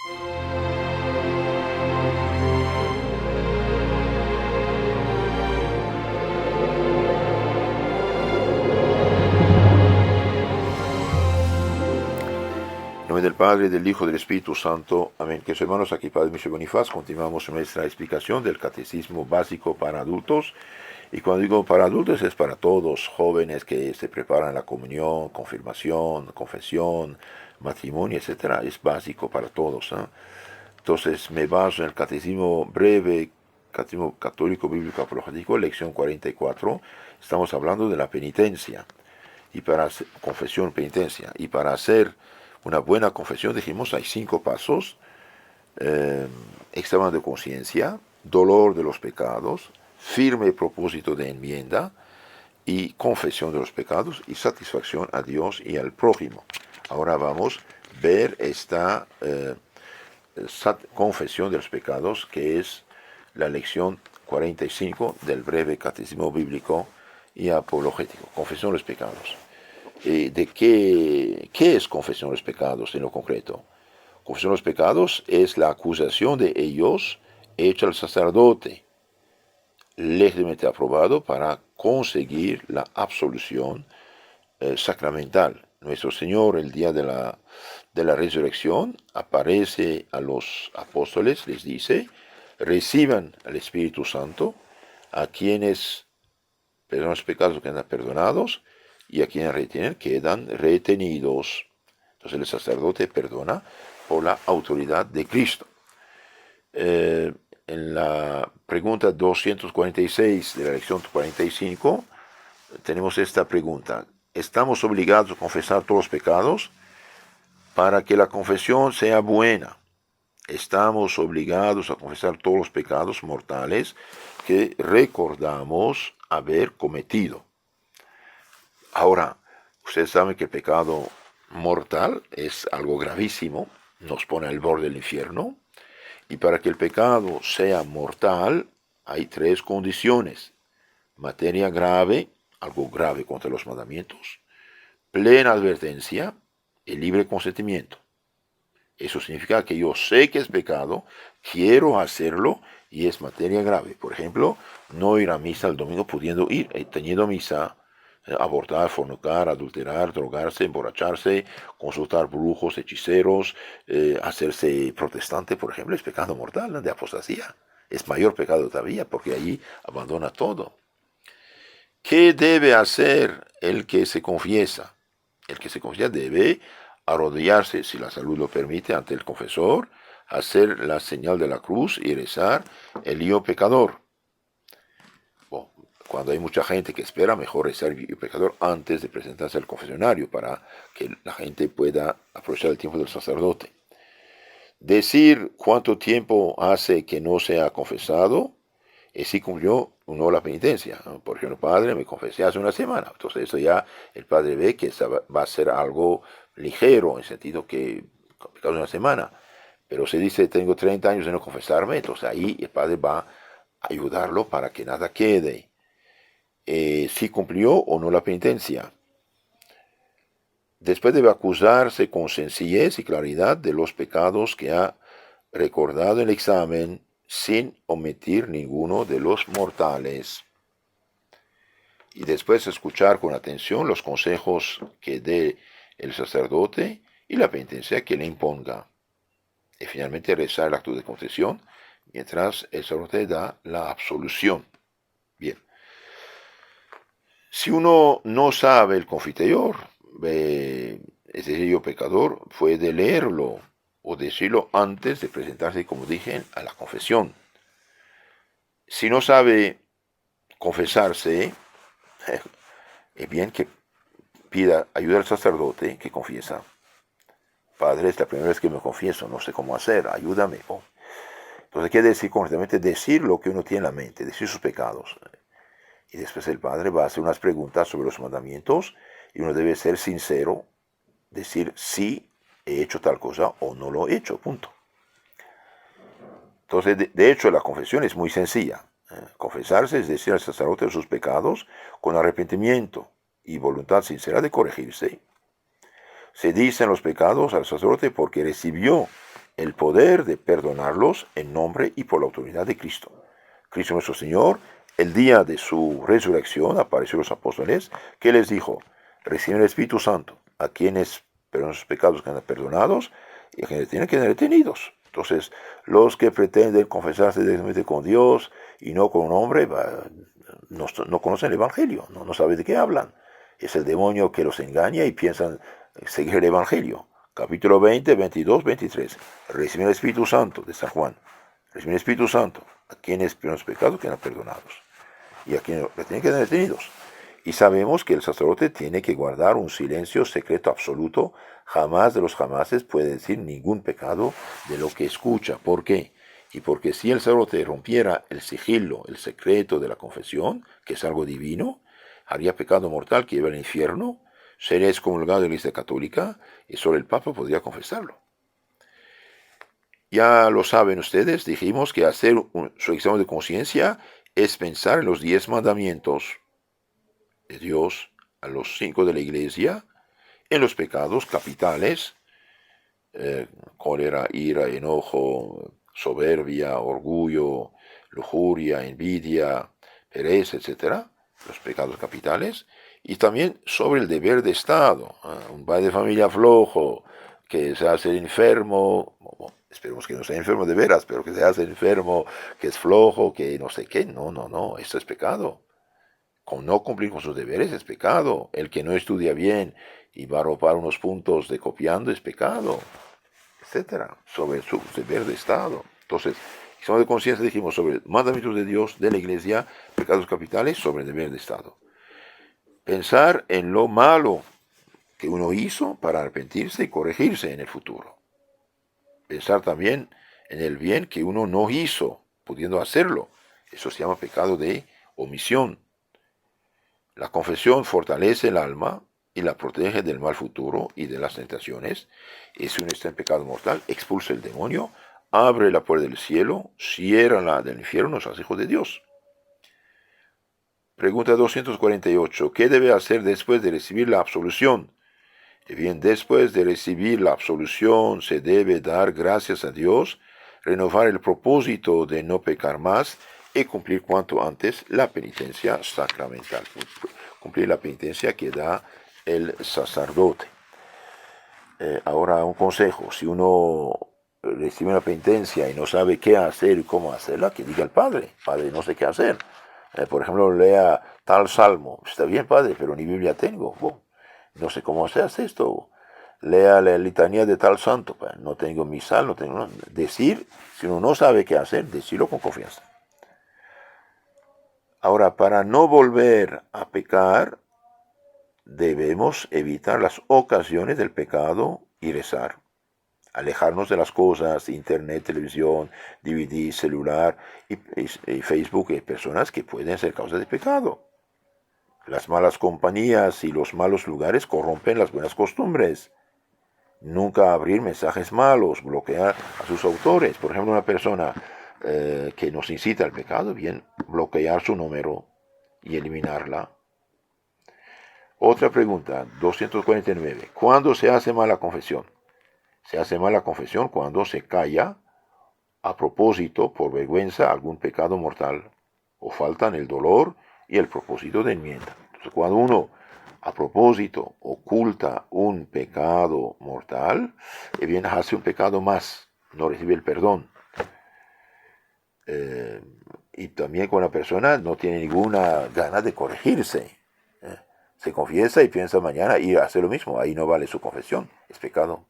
En nombre del Padre, del Hijo, del Espíritu Santo. Amén. Queridos hermanos, aquí Padre Michel Bonifaz, continuamos nuestra explicación del Catecismo Básico para Adultos. Y cuando digo para adultos es para todos, jóvenes que se preparan la comunión, confirmación, confesión, matrimonio, etcétera. Es básico para todos, ¿eh? Entonces me baso en el Catecismo Breve, Catecismo Católico Bíblico Apologético, lección 44. Estamos hablando de la penitencia y para hacer, confesión, penitencia. Y para hacer una buena confesión, dijimos, hay 5 pasos: examen de conciencia, dolor de los pecados, firme propósito de enmienda y confesión de los pecados y satisfacción a Dios y al prójimo. Ahora vamos a ver esta confesión de los pecados, que es la lección 45 del breve Catecismo Bíblico y Apologético. Confesión de los pecados. ¿De qué es confesión de los pecados en lo concreto? Confesión de los pecados es la acusación de ellos hecha al sacerdote, legítimamente aprobado para conseguir la absolución sacramental. Nuestro Señor, el día de la resurrección, aparece a los apóstoles, les dice: reciban al Espíritu Santo, a quienes perdonan los pecados quedan perdonados, y a quienes retienen quedan retenidos. Entonces el sacerdote perdona por la autoridad de Cristo. En la pregunta 246 de la lección 45 tenemos esta pregunta: ¿estamos obligados a confesar todos los pecados? Para que la confesión sea buena, estamos obligados a confesar todos los pecados mortales que recordamos haber cometido. Ahora, ustedes saben que el pecado mortal es algo gravísimo, nos pone al borde del infierno, y para que el pecado sea mortal hay 3 condiciones: materia grave, algo grave contra los mandamientos; plena advertencia y libre consentimiento. Eso significa que yo sé que es pecado, quiero hacerlo y es materia grave. Por ejemplo, no ir a misa el domingo pudiendo ir, teniendo misa, abortar, fornicar, adulterar, drogarse, emborracharse, consultar brujos, hechiceros, hacerse protestante, por ejemplo, es pecado mortal, ¿no?, de apostasía. Es mayor pecado todavía porque allí abandona todo. ¿Qué debe hacer el que se confiesa? El que se confiesa debe arrodillarse, si la salud lo permite, ante el confesor, hacer la señal de la cruz y rezar el yo pecador. Bueno, cuando hay mucha gente que espera, mejor rezar el yo pecador antes de presentarse al confesionario para que la gente pueda aprovechar el tiempo del sacerdote. Decir cuánto tiempo hace que no se ha confesado es si cumplió o no la penitencia. Por ejemplo, padre, me confesé hace una semana. Entonces eso ya el padre ve que va a ser algo ligero, en el sentido que pecado de una semana. Pero se dice, tengo 30 años de no confesarme, entonces ahí el padre va a ayudarlo para que nada quede. Si cumplió o no la penitencia. Después debe acusarse con sencillez y claridad de los pecados que ha recordado en el examen, sin omitir ninguno de los mortales. Y después escuchar con atención los consejos que dé el sacerdote y la penitencia que le imponga. Y finalmente rezar el acto de confesión mientras el sacerdote da la absolución. Bien. Si uno no sabe el confiteor, es decir, yo pecador, puede leerlo o decirlo antes de presentarse, como dije, a la confesión. Si no sabe confesarse, es bien que pida ayuda al sacerdote que confiesa. Padre, es la primera vez que me confieso, no sé cómo hacer, ayúdame. Oh. Entonces quiere decir concretamente decir lo que uno tiene en la mente, decir sus pecados. Y después el padre va a hacer unas preguntas sobre los mandamientos y uno debe ser sincero, decir sí, he hecho tal cosa o no lo he hecho, punto. Entonces, de hecho, la confesión es muy sencilla. Confesarse es decir al sacerdote sus pecados con arrepentimiento y voluntad sincera de corregirse. Se dicen los pecados al sacerdote porque recibió el poder de perdonarlos en nombre y por la autoridad de Cristo. Cristo nuestro Señor, el día de su resurrección, apareció a los apóstoles, que les dijo: reciben el Espíritu Santo a quienes perdonan sus pecados quedan perdonados y a quienes tienen que ser retenidos. Entonces, los que pretenden confesarse directamente con Dios y no con un hombre, no conocen el Evangelio, no saben de qué hablan. Es el demonio que los engaña y piensan seguir el Evangelio. Capítulo 20, 22, 23. Reciben el Espíritu Santo de San Juan. Reciben el Espíritu Santo a quienes perdonan sus pecados quedan perdonados y a quienes tienen que ser detenidos. Y sabemos que el sacerdote tiene que guardar un silencio secreto absoluto. Jamás de los jamases puede decir ningún pecado de lo que escucha. ¿Por qué? Y porque si el sacerdote rompiera el sigilo, el secreto de la confesión, que es algo divino, haría pecado mortal que lleva al infierno, sería excomulgado de la Iglesia Católica y solo el Papa podría confesarlo. Ya lo saben ustedes, dijimos que hacer su examen de conciencia es pensar en los 10 mandamientos de Dios, a los 5 de la Iglesia, en los pecados capitales, cólera, ira, enojo, soberbia, orgullo, lujuria, envidia, pereza, etc., los pecados capitales, y también sobre el deber de Estado. Un padre de familia flojo, que se hace enfermo, esperemos que no sea enfermo de veras, pero que se hace enfermo, que es flojo, que no sé qué, no, esto es pecado. Con no cumplir con sus deberes es pecado. El que no estudia bien y va a ropar unos puntos de copiando es pecado, etcétera, sobre su deber de Estado. Entonces, examen de conciencia dijimos sobre mandamientos de Dios, de la Iglesia, pecados capitales, sobre el deber de Estado. Pensar en lo malo que uno hizo para arrepentirse y corregirse en el futuro. Pensar también en el bien que uno no hizo, pudiendo hacerlo. Eso se llama pecado de omisión. La confesión fortalece el alma y la protege del mal futuro y de las tentaciones. Y si uno está en pecado mortal, expulsa el demonio, abre la puerta del cielo, cierra la del infierno, nos hace hijos de Dios. Pregunta 248. ¿Qué debe hacer después de recibir la absolución? Bien, después de recibir la absolución se debe dar gracias a Dios, renovar el propósito de no pecar más y cumplir cuanto antes la penitencia sacramental. Cumplir la penitencia que da el sacerdote. Ahora un consejo, si uno recibe una penitencia y no sabe qué hacer y cómo hacerla, que diga al padre: padre, no sé qué hacer. Por ejemplo, lea tal salmo. Está bien, padre, pero ni Biblia tengo. No sé cómo se hace esto. Lea la litanía de tal santo. No tengo misal, no tengo. Decir, si uno no sabe qué hacer, decirlo con confianza. Ahora, para no volver a pecar, debemos evitar las ocasiones del pecado y rezar. Alejarnos de las cosas, internet, televisión, DVD, celular y Facebook, y personas que pueden ser causa de pecado. Las malas compañías y los malos lugares corrompen las buenas costumbres. Nunca abrir mensajes malos, bloquear a sus autores. Por ejemplo, una persona que nos incita al pecado, bien, bloquear su número y eliminarla. Otra pregunta, 249. ¿Cuándo se hace mala confesión? Se hace mala confesión cuando se calla a propósito, por vergüenza, algún pecado mortal, o faltan el dolor y el propósito de enmienda. Entonces, cuando uno a propósito oculta un pecado mortal, bien hace un pecado más, no recibe el perdón. Y también cuando la persona no tiene ninguna gana de corregirse, se confiesa y piensa mañana ir a hacer lo mismo, ahí no vale su confesión, es pecado.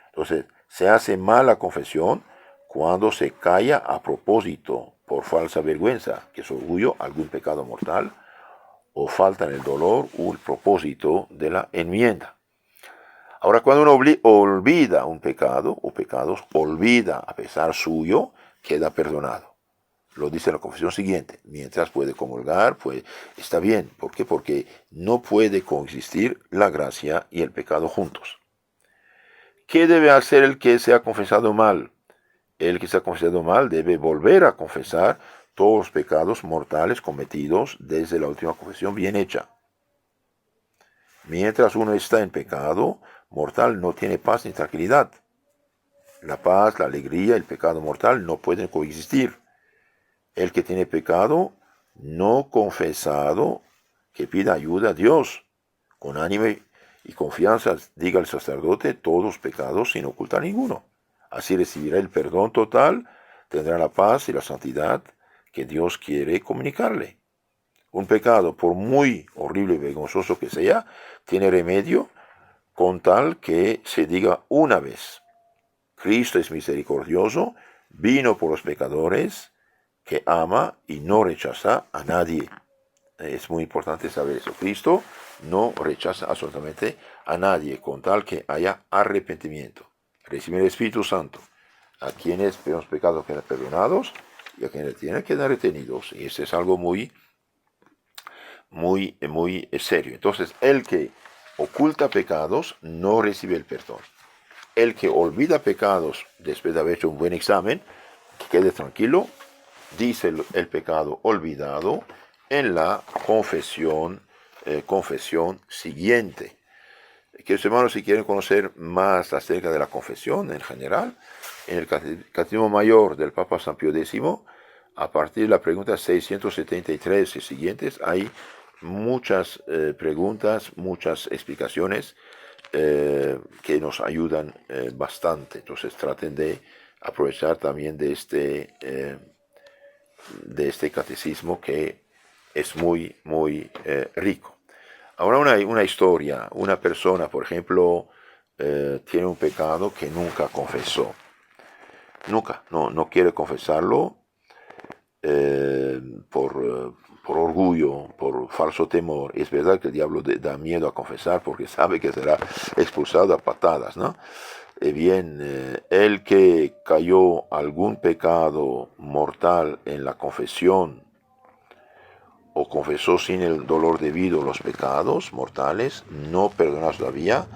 Entonces, se hace mala confesión cuando se calla a propósito por falsa vergüenza, que es orgullo, algún pecado mortal, o falta en el dolor o el propósito de la enmienda. Ahora, cuando uno olvida un pecado o pecados, olvida a pesar suyo, queda perdonado. Lo dice la confesión siguiente: mientras puede comulgar, está bien. ¿Por qué? Porque no puede coexistir la gracia y el pecado juntos. ¿Qué debe hacer el que se ha confesado mal? El que se ha confesado mal debe volver a confesar todos los pecados mortales cometidos desde la última confesión bien hecha. Mientras uno está en pecado mortal, no tiene paz ni tranquilidad. La paz, la alegría, el pecado mortal no pueden coexistir. El que tiene pecado no confesado, que pida ayuda a Dios, con ánimo y confianza, diga el sacerdote, todos pecados sin ocultar ninguno. Así recibirá el perdón total, tendrá la paz y la santidad que Dios quiere comunicarle. Un pecado, por muy horrible y vergonzoso que sea, tiene remedio con tal que se diga una vez: Cristo es misericordioso, vino por los pecadores, que ama y no rechaza a nadie. Es muy importante saber eso. Cristo no rechaza absolutamente a nadie, con tal que haya arrepentimiento. Recibe el Espíritu Santo a quienes los pecados quedan perdonados y a quienes tienen que quedar retenidos. Y eso es algo muy serio. Entonces, el que oculta pecados no recibe el perdón. El que olvida pecados después de haber hecho un buen examen, que quede tranquilo, dice el pecado olvidado en la confesión siguiente. Queridos hermanos, si quieren conocer más acerca de la confesión en general, en el Catecismo Mayor del Papa San Pío X, a partir de la pregunta 673 y siguientes, hay muchas preguntas, muchas explicaciones que nos ayudan bastante. Entonces traten de aprovechar también de este catecismo, que es muy rico. Ahora una historia. Una persona, por ejemplo, tiene un pecado que nunca confesó. Nunca, no quiere confesarlo por orgullo, por falso temor. Es verdad que el diablo da miedo a confesar porque sabe que será expulsado a patadas, ¿no? El que cayó algún pecado mortal en la confesión o confesó sin el dolor debido los pecados mortales, no perdonados todavía,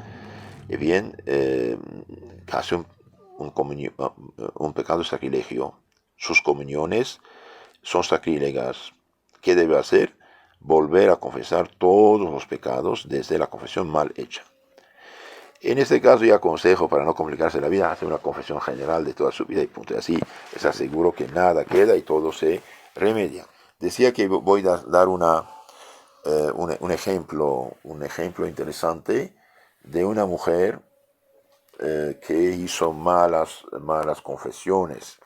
hace un pecado de sacrilegio. Sus comuniones son sacrílegas. ¿Qué debe hacer? Volver a confesar todos los pecados desde la confesión mal hecha. En este caso, yo aconsejo, para no complicarse la vida, hacer una confesión general de toda su vida y punto. Y así les aseguro que nada queda y todo se remedia. Decía que voy a dar un ejemplo interesante de una mujer que hizo malas confesiones.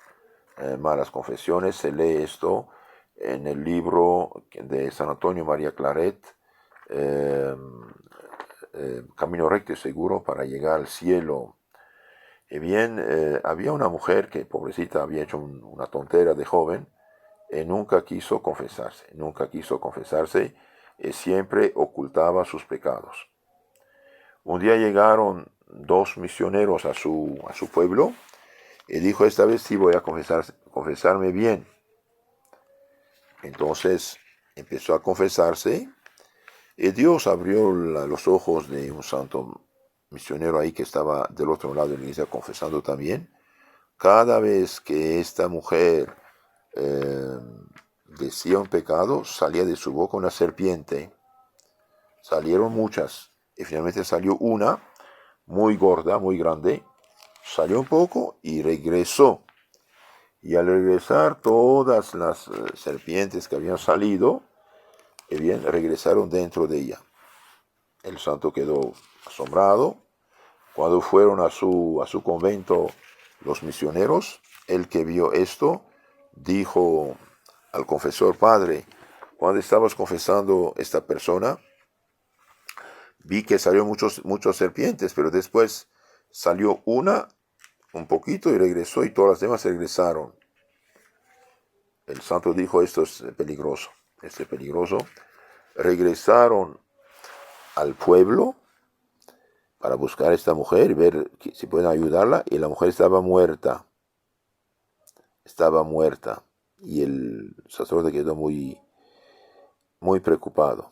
Se lee esto en el libro de San Antonio María Claret, Camino recto y seguro para llegar al cielo. Había una mujer que, pobrecita, había hecho una tontera de joven, nunca quiso confesarse, siempre ocultaba sus pecados. Un día llegaron dos misioneros a su pueblo y dijo: esta vez sí voy a confesarme bien. Entonces empezó a confesarse y Dios abrió los ojos de un santo misionero ahí que estaba del otro lado de la iglesia confesando también. Cada vez que esta mujer decía un pecado, salía de su boca una serpiente. Salieron muchas y finalmente salió una muy gorda, muy grande. Salió un poco y regresó. Y al regresar, todas las serpientes que habían salido, regresaron dentro de ella. El santo quedó asombrado. Cuando fueron a su convento los misioneros, el que vio esto dijo al confesor: padre, cuando estabas confesando esta persona, vi que salió muchas serpientes, pero después salió una, un poquito, y regresó, y todas las demás regresaron. El santo dijo: esto es peligroso. Regresaron al pueblo para buscar a esta mujer y ver si pueden ayudarla, y la mujer estaba muerta. Y el sacerdote quedó muy preocupado.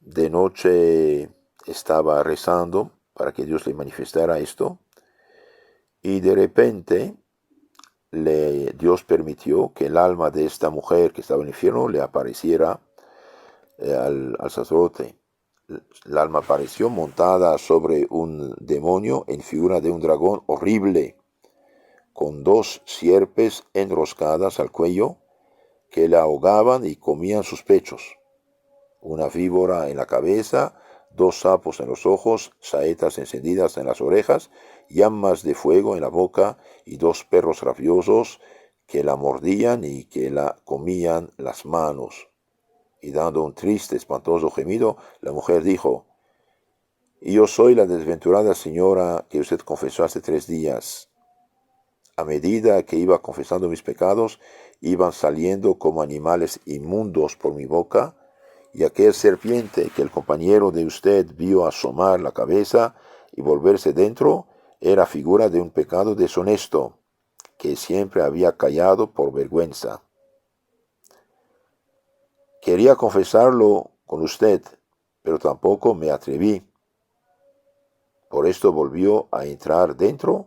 De noche estaba rezando para que Dios le manifestara esto, y de repente Dios permitió que el alma de esta mujer que estaba en el infierno le apareciera al sacerdote. El alma apareció montada sobre un demonio en figura de un dragón horrible. con 2 sierpes enroscadas al cuello, que la ahogaban y comían sus pechos, una víbora en la cabeza, 2 sapos en los ojos, saetas encendidas en las orejas, llamas de fuego en la boca y 2 perros rabiosos que la mordían y que la comían las manos. Y dando un triste, espantoso gemido, la mujer dijo: yo soy la desventurada señora que usted confesó hace 3 días. A medida que iba confesando mis pecados, iban saliendo como animales inmundos por mi boca, y aquel serpiente que el compañero de usted vio asomar la cabeza y volverse dentro, era figura de un pecado deshonesto, que siempre había callado por vergüenza. Quería confesarlo con usted, pero tampoco me atreví. Por esto volvió a entrar dentro,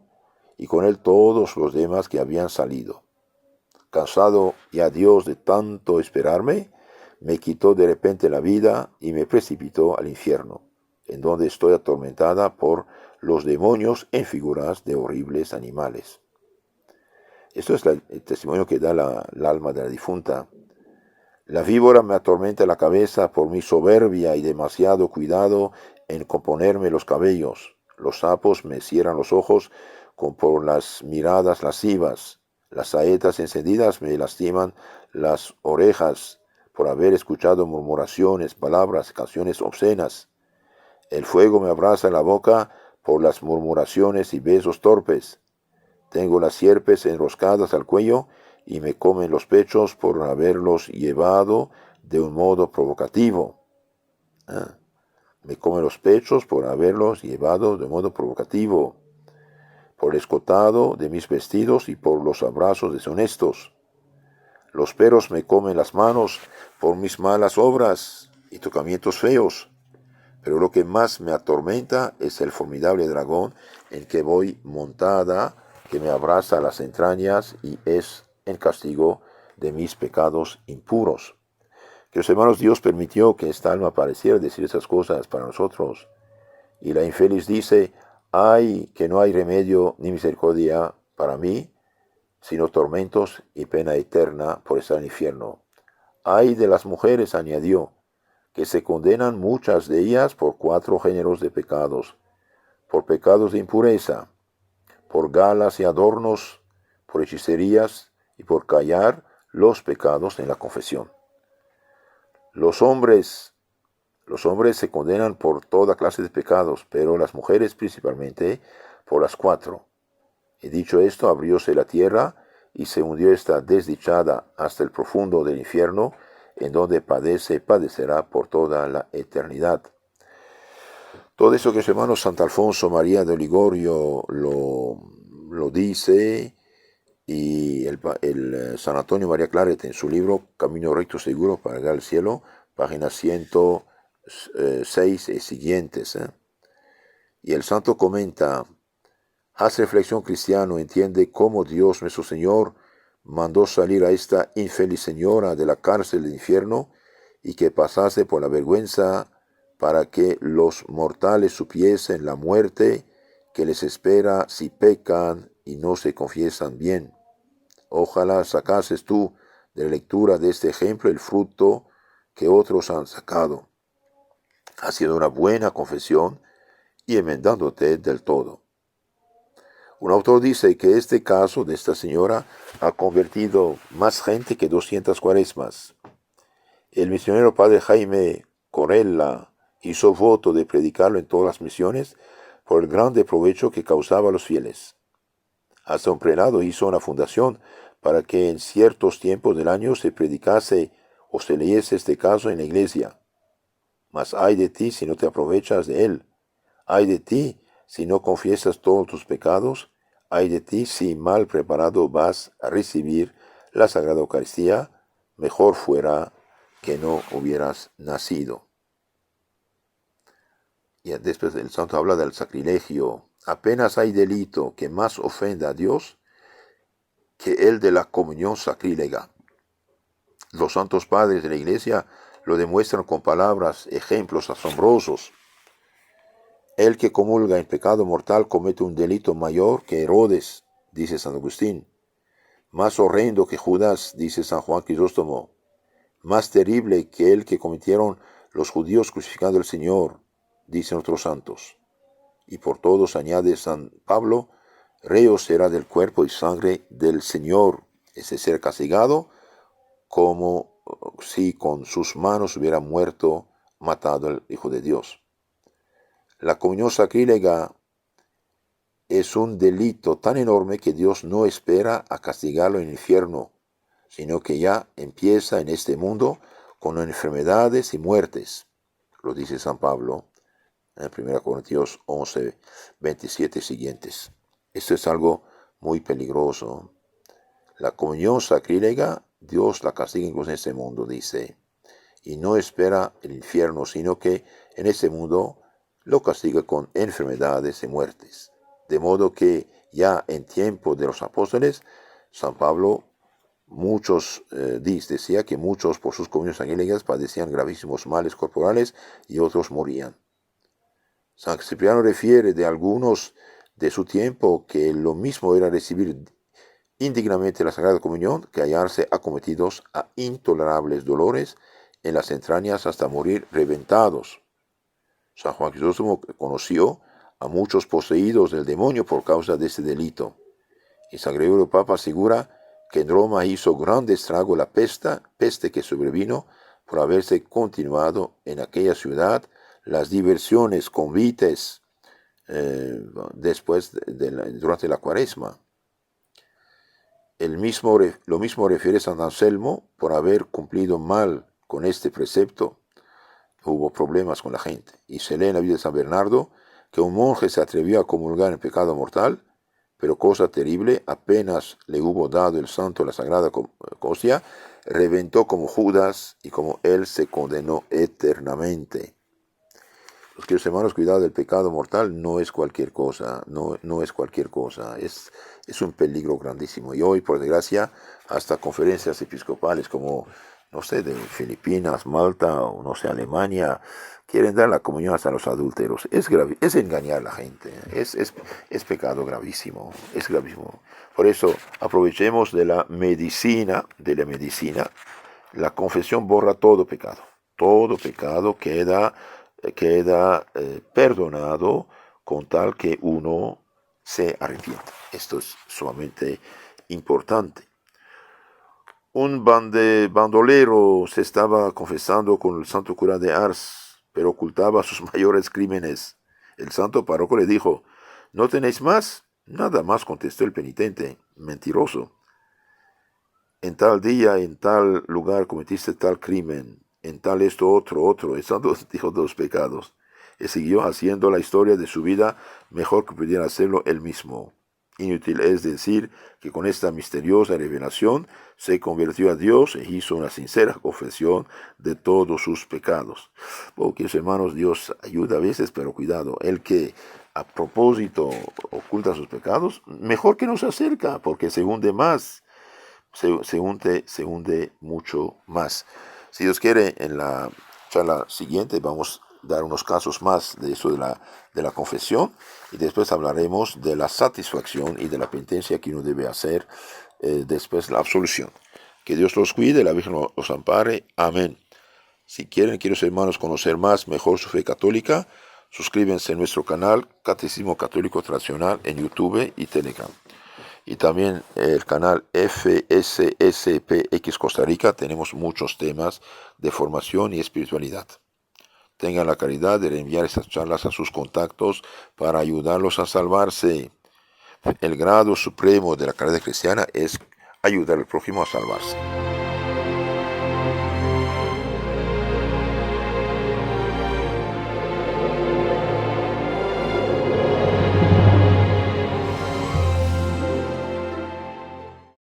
y con él todos los demás que habían salido. Cansado ya Dios de tanto esperarme, me quitó de repente la vida y me precipitó al infierno, en donde estoy atormentada por los demonios en figuras de horribles animales. Esto es el testimonio que da el alma de la difunta. La víbora me atormenta la cabeza por mi soberbia y demasiado cuidado en componerme los cabellos. Los sapos me cierran los ojos por las miradas lascivas. Las saetas encendidas me lastiman las orejas por haber escuchado murmuraciones, palabras, canciones obscenas. El fuego me abraza la boca por las murmuraciones y besos torpes. Tengo las sierpes enroscadas al cuello y me comen los pechos por haberlos llevado de un modo provocativo. Me comen los pechos por haberlos llevado de modo provocativo, por el escotado de mis vestidos y por los abrazos deshonestos. Los perros me comen las manos por mis malas obras y tocamientos feos. Pero lo que más me atormenta es el formidable dragón en que voy montada, que me abraza las entrañas y es en castigo de mis pecados impuros. Queridos hermanos, Dios permitió que esta alma pareciera decir esas cosas para nosotros. Y la infeliz dice: ay, que no hay remedio ni misericordia para mí, sino tormentos y pena eterna por estar en el infierno. Ay de las mujeres, añadió, que se condenan muchas de ellas por 4 géneros de pecados: por pecados de impureza, por galas y adornos, por hechicerías y por callar los pecados en la confesión. Los hombres se condenan por toda clase de pecados, pero las mujeres principalmente por las 4. Y dicho esto, abrióse la tierra y se hundió esta desdichada hasta el profundo del infierno, en donde padecerá por toda la eternidad. Todo eso que su hermano Santo Alfonso María de Ligorio lo dice, y el San Antonio María Claret en su libro Camino Recto Seguro para llegar al cielo, página 106 y siguientes. Y el santo comenta: haz reflexión, cristiano, entiende cómo Dios nuestro Señor mandó salir a esta infeliz señora de la cárcel del infierno y que pasase por la vergüenza para que los mortales supiesen la muerte que les espera si pecan y no se confiesan bien. Ojalá sacases tú de la lectura de este ejemplo el fruto que otros han sacado, haciendo una buena confesión y enmendándote del todo. Un autor dice que este caso de esta señora ha convertido más gente que 200 cuaresmas. El misionero padre Jaime Corella hizo voto de predicarlo en todas las misiones por el grande provecho que causaba a los fieles. Hasta un prelado hizo una fundación para que en ciertos tiempos del año se predicase o se leyese este caso en la iglesia. Mas ay de ti si no te aprovechas de él. Ay de ti si no confiesas todos tus pecados. Ay de ti si mal preparado vas a recibir la Sagrada Eucaristía. Mejor fuera que no hubieras nacido. Y después el santo habla del sacrilegio. Apenas hay delito que más ofenda a Dios que el de la comunión sacrílega. Los santos padres de la iglesia lo demuestran con palabras, ejemplos asombrosos. El que comulga en pecado mortal comete un delito mayor que Herodes, dice San Agustín. Más horrendo que Judas, dice San Juan Crisóstomo. Más terrible que el que cometieron los judíos crucificando al Señor, dicen otros santos. Y por todos, añade San Pablo, reo será del cuerpo y sangre del Señor, ese ser castigado, como si con sus manos hubiera muerto, matado al Hijo de Dios. La comunión sacrílega es un delito tan enorme que Dios no espera a castigarlo en el infierno, sino que ya empieza en este mundo con enfermedades y muertes. Lo dice San Pablo en 1 Corintios 11, 27 siguientes. Esto es algo muy peligroso. La comunión sacrílega, Dios la castiga incluso en este mundo, dice, y no espera el infierno, sino que en este mundo lo castiga con enfermedades y muertes. De modo que ya en tiempo de los apóstoles, San Pablo decía que muchos por sus comuniones sacrílegas padecían gravísimos males corporales y otros morían. San Cipriano refiere de algunos de su tiempo que lo mismo era recibir indignamente la Sagrada Comunión que hallarse acometidos a intolerables dolores en las entrañas hasta morir reventados. San Juan Crisóstomo conoció a muchos poseídos del demonio por causa de este delito. Y San Gregorio Papa asegura que en Roma hizo grande estrago la peste que sobrevino por haberse continuado en aquella ciudad las diversiones, convites, durante la Cuaresma. Lo mismo refiere San Anselmo, por haber cumplido mal con este precepto, hubo problemas con la gente. Y se lee en la vida de San Bernardo que un monje se atrevió a comulgar en pecado mortal, pero cosa terrible, apenas le hubo dado el santo la sagrada hostia, reventó como Judas y como él se condenó eternamente. Los queridos hermanos, cuidado, del pecado mortal no es cualquier cosa, no es cualquier cosa, es un peligro grandísimo. Y hoy, por desgracia, hasta conferencias episcopales como, no sé, de Filipinas, Malta o no sé, Alemania, quieren dar la comunión hasta los adúlteros. Es engañar a la gente, es pecado gravísimo, es gravísimo. Por eso, aprovechemos de la medicina. La confesión borra todo pecado queda perdonado con tal que uno se arrepienta. Esto es sumamente importante. Un bandolero se estaba confesando con el santo cura de Ars, pero ocultaba sus mayores crímenes. El santo párroco le dijo: ¿no tenéis más? Nada más, contestó el penitente, mentiroso. En tal día, en tal lugar cometiste tal crimen, en tal esto otro. El santo dijo 2 pecados. Y siguió haciendo la historia de su vida mejor que pudiera hacerlo él mismo. Inútil es decir que con esta misteriosa revelación se convirtió a Dios e hizo una sincera confesión de todos sus pecados. Queridos hermanos, Dios ayuda a veces, pero cuidado, el que a propósito oculta sus pecados, mejor que no se acerca, porque se hunde más, se hunde mucho más. Si Dios quiere, en la charla siguiente vamos a dar unos casos más de eso de la confesión, y después hablaremos de la satisfacción y de la penitencia que uno debe hacer después de la absolución. Que Dios los cuide, la Virgen los ampare. Amén. Si quieren, queridos hermanos, conocer mejor su fe católica, suscríbanse a nuestro canal Catecismo Católico Tradicional en YouTube y Telegram. Y también el canal FSSPX Costa Rica. Tenemos muchos temas de formación y espiritualidad. Tengan la caridad de reenviar estas charlas a sus contactos para ayudarlos a salvarse. El grado supremo de la caridad cristiana es ayudar al prójimo a salvarse.